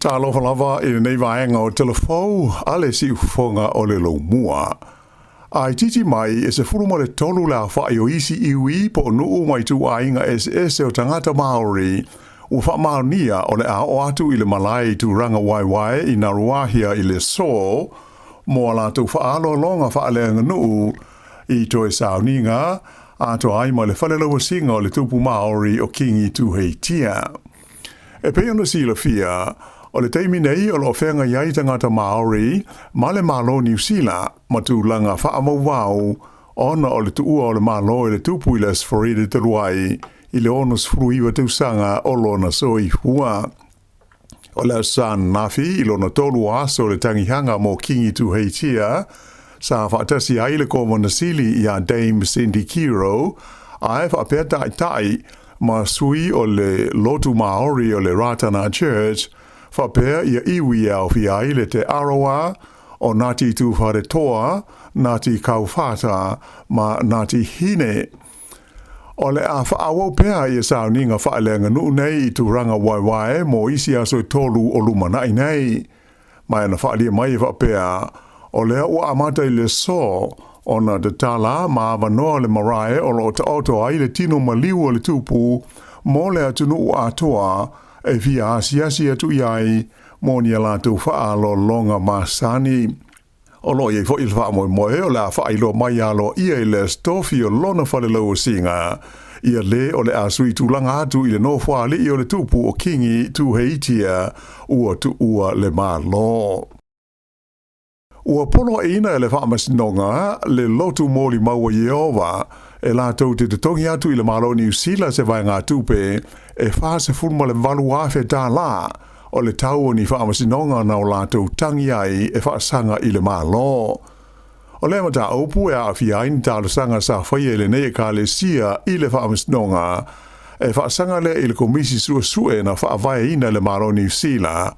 Tala Fou i nei vaenga o Tala Fou ale si ufonga o le lo mua. Ai titi mai e se furuma le tolu la whae o isi iwi po nuu mai tu ainga SS o tangata Maori u wha maonia o le a o atu i le malai tu ranga waiwai i Naruahia i le so mo la tu whaalo longa whaaleanga nuu i toe sauninga a to aima le whalelawa singa o le tupu Maori o kingi tu heitia. E pe ona sila fia o le teimi nei o lo whenga iai tangata Maori, ma le malo New Zealand, ma tu langa whaamau wau, ona o le tuua o le malo i le tupu i le sforide te ruai, i le onos fruiwa tu sanga o lona soi hua. O le san nafi i lona tolu aso le tangihanga mo kingi tu heitia, sa whaatasi ai le komona sili i a Dame Cindy Kiro, a e whaapea tai ma sui o le lotu Maori o le Ratana Church, whapea ia iwi au fiai le te aroa o Ngāti tu whare toa, Ngāti kauwhata, ma Ngāti hine. O le a whaawau pea ia sauninga whaelenga nuu nei i tu ranga waiwae mo isi aso tolu o lumanai nei. Mai ana whaelia mai whapea, o lea ua amata i le so, ona de tala ma wanoa le marae o lo ta auto ai le tino maliu o le tupu, mo le atunu ua atoa, e via asiasi atu iai, mo ni ala tu whaalo longa masani. O lo iei fo il wha moe o la wha ilo mai alo ia i le stofi o lona whalelo singa. Ia le o le asui tu langa atu i le no whaali i o le tupu o kingi tu heitia ua tu ua le malo. Ua polo ina le whamasinonga le lotu moli maua Iova e la tau te tongi atu i le malo New Zealand se vai ngā tupe e whaase fulma le walu awhe tā la o le tau o ni whamasinonga na o la tau tangi ai e whaasanga i le malo. O le mata aupu e a whiaini tā le sanga sa whaia le nei ka le sia i le whamasinonga e whaasanga le i le komisi sue na whaavai ina le malo New Zealand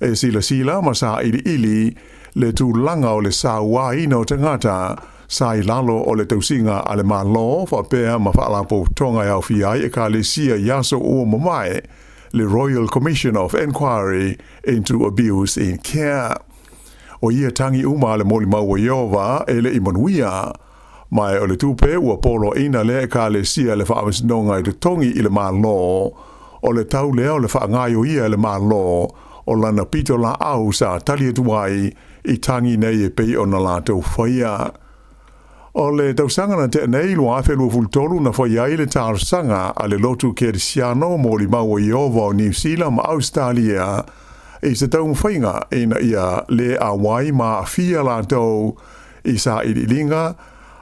e sila ma sa ili le tu langa o le Sāmoa ina o tangata sa i lalo o le tausinga a le malo whapea ma whaalapo tonga au fiai e ka le sia yaso ua mamae le Royal Commission of Inquiry into Abuse in Care. O ia tangi uma le moli maua Iova e le imanuia mai o le tupe ua polo ina le ka le sia le whaamisnonga i le tongi i le malo o le tau lea o le whaangai o ia le malo o lana pito la au sa tali atuai i tangi nei e pei o na la tau whaia. O le tausanga na te nei lua awhelua fultolu na whaia i le tārsanga a le lotu Kerisiano mo li maua Iova o New Zealand ma Australia i se tau mwhainga ina ia le a wai ma fia la tau i sa ililinga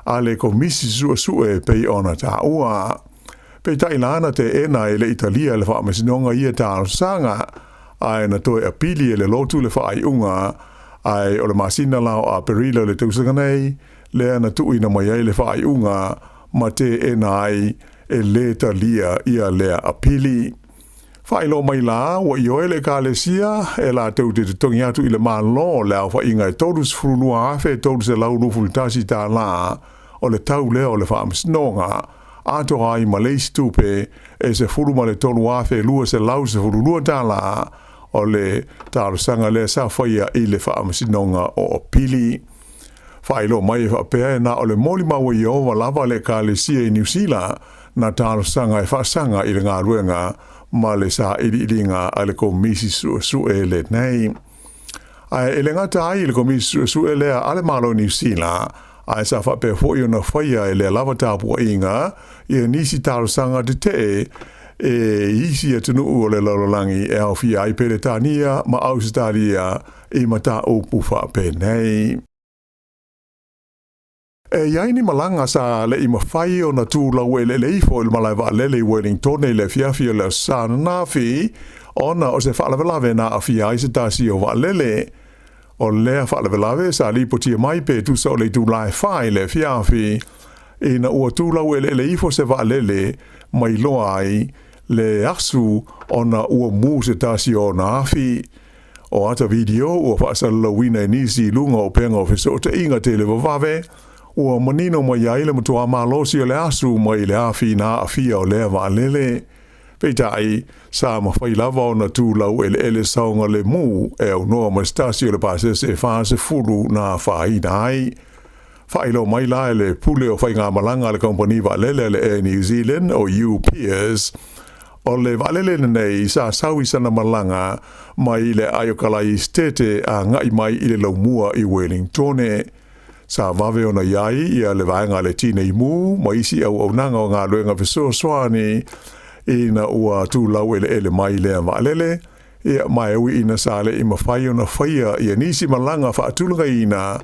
a le komisi sue pei ona ta ua. Pei tailana te ena i le Italia le whaamasinonga ia tārsanga ai na toi apili e le lotu le whaaiunga ai o le masina lao a perila le tausanga nei le ana tui na mai ai le whaaiunga ma te ena ai e le talia ia lea apili. Whailo mai la wa ioe le kālesia e la tau te tongi atu i le malo le au whainga e todus furunua awhe todus e lau nufultasi tā la o le tau lea o le whaamisnonga ato ai ma leisi tupe e se furuma le tonu awhe lua se lau se furunua tā la o le tārsanga le sa whaia i le whaamasinonga o pili. Whailo mai whapea na o le moli maua Iova lava le kālesia i New Zealand na tārsanga e whaasanga i le ngā ruenga ma le sa ililinga a le komisi sue le nei. Ai ele ngata ai le komisi sue le a le malo New Zealand ai sa whapea fwoi na whaia e le lava tāpua inga i nisi tārsanga te te e isi atunu o le lalolangi e au fia i Peretania ma Australia i mata o pufa penei. E iaini malanga sa le i mawhai o na tūlau e le leifo il malai wa lele i Wellington e le fiafia le sana nafi ona o se whaalawelawe na a fia i se tasi o wa lele. O lea whaalawelawe sa lipo tia mai pe tu sa o le tūlai whai le fiafi e na ua tūlau e le leifo se wa lele mai loa ai le asu ona ua mu se tasi o na afi. O ata video ua whaasalawina e nisi lunga o penga o fiso te inga te le wawawe ua manino mai ai le matua malosi o le asu mai le afi na afia o lea wa lele. Peitai sa mawhai lava o na tūlau ele saunga le mu o noa mastasio le pase se fase furu na whaina ai. Whailo mai lai le pule o whai ngā malanga le kompani walele le Air New Zealand o UPS. O le walele nei sa sawi sana malanga mai le ayokalai stete a ngai mai i le laumua i Wellingtone. Sa vave ona iai ia le vaenga le tine i mu, ma isi au nanga o ngā luenga viso soani ina ua tūlau ele mai lea walele. Ia mai au ina sa le ima whai ona whaia ia nisi malanga wha atulunga ina.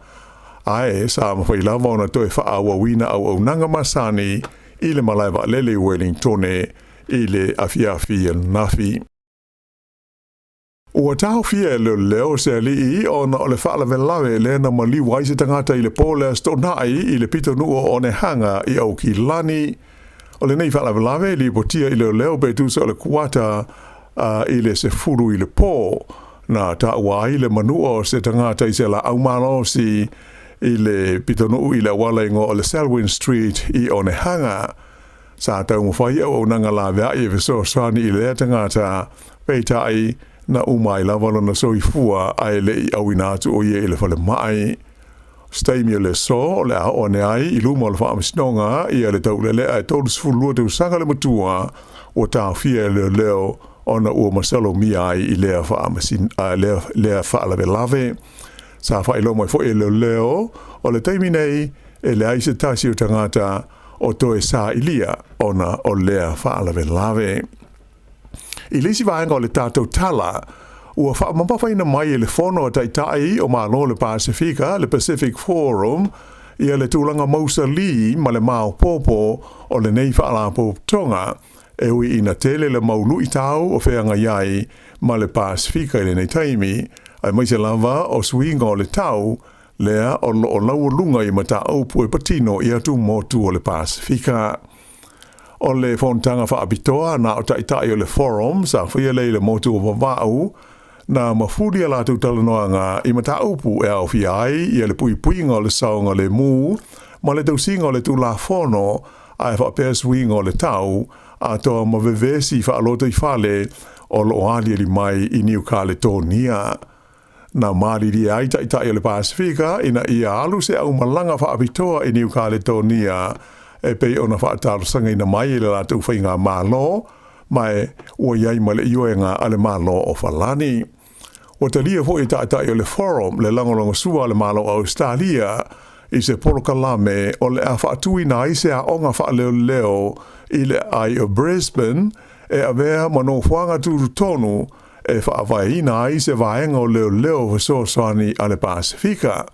Ae sa mawhai lava ona toe wha awa wina au nanga masani i le malai walele i Wellingtone i le afiafia nafi. Ua tau fia leo se li ona o le whaala velawe le na mali waise tangata i le pole stonai i le pito nua o ne hanga i au ki lani. O le nei whaala velawe li potia i leo betusa o le kuata i le se furu i le po. Na ta wai le manua o se tangata i se la aumano si i le pito nua i le wala ingo o le Selwyn Street i o ne hanga. Sa tau mwhai au nanga la vea i viso sani i le tangata peitai na umai lavalo na soifua ai le i awinatu o ie i le whale mai. Staimi o le so le a o ne ai i luma o le wha amisnonga i le tau le ai tolu sifulua te usanga le matua o tau fia leo ona ua masalo mi ai i lea wha amasin lea wha alawe lave. Sa wha ilo mai fo e leo o le taimi nei e le ai se tasi o tangata o toe sa ilia ona o lea wha alawe lave. I lesi vaenga o le tātou tala, ua whaamapawhaina mai e le whono a taitai o mālo le Pasifika, le Pacific Forum, ia le tūlanga Mausa Li ma le Mao Popo o le nei whaalapo tonga, e ui ina tele le maulu i tau o wheanga iai ma le Pasifika i le nei taimi, ai mai se lava o swinga o le tau, lea o lau lunga i mata aupu e patino i atu motu o le Pasifika. O le fontanga whaapitoa na o taitai o le forum sa whia le motu o wawau na mawhuri ala tu talanoanga i mata upu e au fiai i le puinga o le saunga le mu ma le tausinga o le tu la fono a e whapea swinga o le tau a toa mawevesi whaalota i whale o lo ali li mai i New Caledonia. Na mariri ai taitai o le Pasifika ina ia alu se au malanga whaapitoa i New Caledonia e pei ona whaataro sanga ina mai le la tau whainga mālo, mai ua iai ma le ioenga ale mālo o whalani. O te lia fo i taitai o le forum le langolonga sua le mālo o Australia i se polokalame o le a whaatui na i se a onga whaaleo i le ai o Brisbane e a vea mano whanga tūru tonu e whaawai na i se vaenga o leo vasosani ale Pasifika.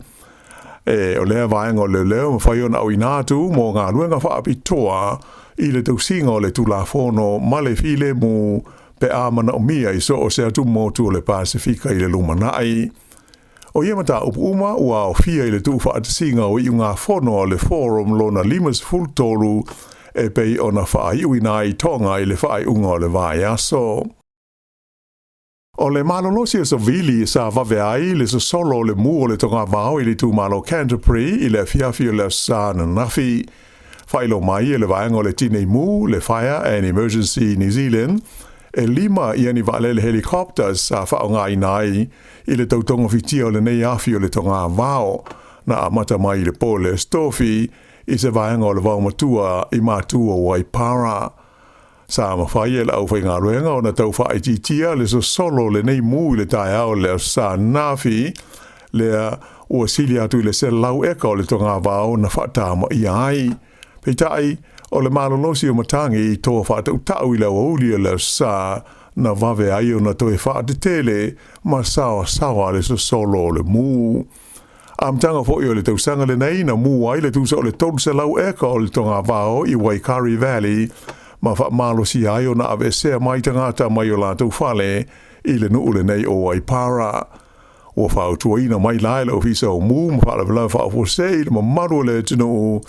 E o lea vaenga o leo ma whai ona au inatu mō ngā luenga whaapitoa i le tausinga o le tulafono ma le file mu pe āmana o mia i so o se atu motu o le Pasifika i le lumanai. O ia mata upuma ua o fia i le tu whaatasinga o i ngā whono o le forum lona limas fultolu e pei ona whaai uina i tonga i le whaai unga o le vai aso. O le malolosi o Savili sa vaveai le solo le mu o le tonga vau i le tu malo Canterbury i le fiafi o le sa na nafi. Whailo mai e le vaenga o le tine mu, le Fire and Emergency New Zealand, e lima i ani vale le helicopters sa whaonga i nai i le tautonga fitia o le nei afi o le tonga vau, na amata mai i le pole stofi i se vaenga o le vau matua i matua Waipara. Sa mawhai e la au whai ngā ruenga o na tau whai titia le so solo le nei mu i le tai au le sa nafi lea ua sili atu i le se lau eka o le tonga vau na whaatama i ai. Peitai o le malolosi o matangi i toa whaatau tau i lau auli o le sa na vave ai o na toe whaatitele ma sawa le so solo o le mu. Amtanga fo i o le tausanga le nei na mu ai le tusa o le tolu se lau eka o le tonga vau i Waikari Valley ma wha malo si ai o na ave sea mai tangata mai o lātou whale i le nuu le nei o Waipara. O whao tuaina mai laila o fisa o mu, ma wha la wha o se i le mamaru le tino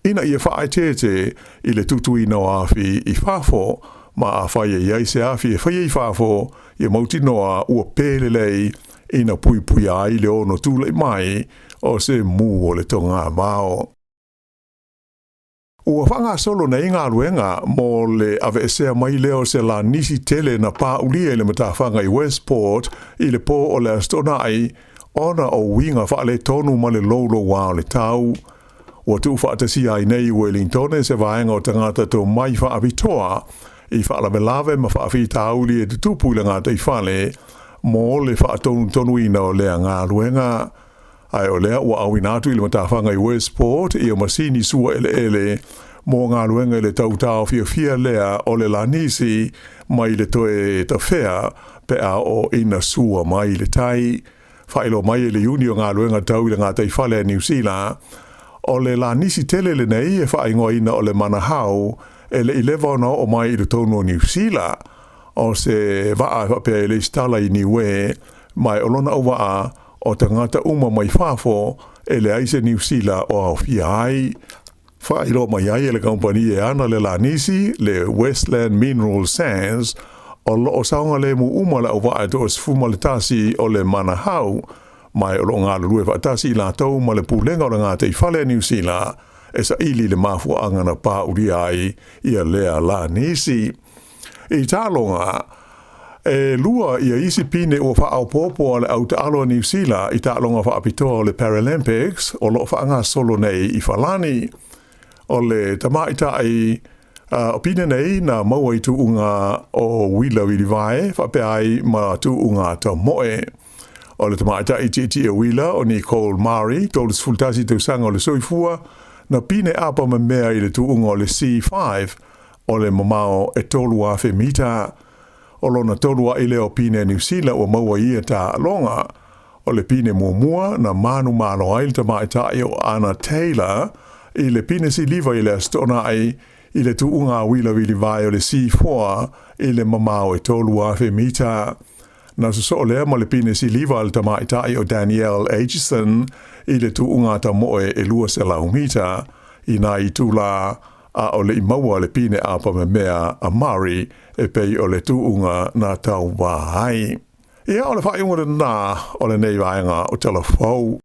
ina ia wha tete i le tutuina o afi i whafo, ma a whaia iai se afi e whaia i whafo i mauti noa ua pēlelei ina pui ai le ono tūlei mai o se mu o le tonga mao. Ua whanga solo na inga luenga mo le ave esea mai leo se la nisi tele na pā ulia le matawhanga I Westport I le po o le astona ai ona o winga wha le tonu ma le lolo wao le tau. Ua tu whaatasi ai nei Wellington se vaenga o tangata to mai wha avitoa I wha la velave ma wha afi tauli e tupu le ngata I whale mo le wha tonu ina o lea ngā luenga. Ai o lea ua awinatu I le matawhanga I Westport I o masini sua ele mo ngā luenga le tautao fia lea o le lanisi mai le toe ta whea pe a o ina sua mai le tai. Whaelo mai le uni o ngā luenga tau I le ngā tai whale New Zealand o le lanisi tele le nei e whaingoa ina o le manahau e le 11 o mai I le tono New Zealand o se waa whapea le stala I niwe mai o lona o waa o tangata uma mai whafo e le aise New Zealand o au fia ai. Whairo mai ai le kompani e ana le lanisi le Westland Mineral Sands o loo saunga le mu umala o waa to sfuma le tasi o le manahau mai o lo ngā lue whaatasi I lātou ma le pūlenga o le ngā te whale New Zealand e sa ili le mafua angana pā uri ai ia lea lanisi. I tālonga e lua ia isi pine o whaau pōpō le au te aloa New Zealand I tālonga whaapitoa o le Paralympics o lo whaanga solo nei I whalani. O le tamaita ai o pine nei na maua I tuunga o wila wilivae whapea ai ma tuunga ta moe. O le tamaita I titi e wila o Nicole Mari tolu sfultasi te usanga o le soifua na pine apa me mea I le tuunga o le C5 o le mamao e tolu a femita. O lona tolu a ile o pine New Zealand o maua ia ta longa o le pine muamua na manu malo ai le tamaita I o Anna Taylor I le pine si liva I le astona ai I le tuunga wila vai o le C4 I le mamao e tolu a femita. Na so lea ma le pine si liva al tamaita I o Danielle Aitchison I le tuunga ta moe e lua se laumita I na I tula a o le imaua le pine apa me mea a Mari e pei o le tuunga na tau wahai. Ia o le whaiunga na o le nei vaenga o Tala Fou.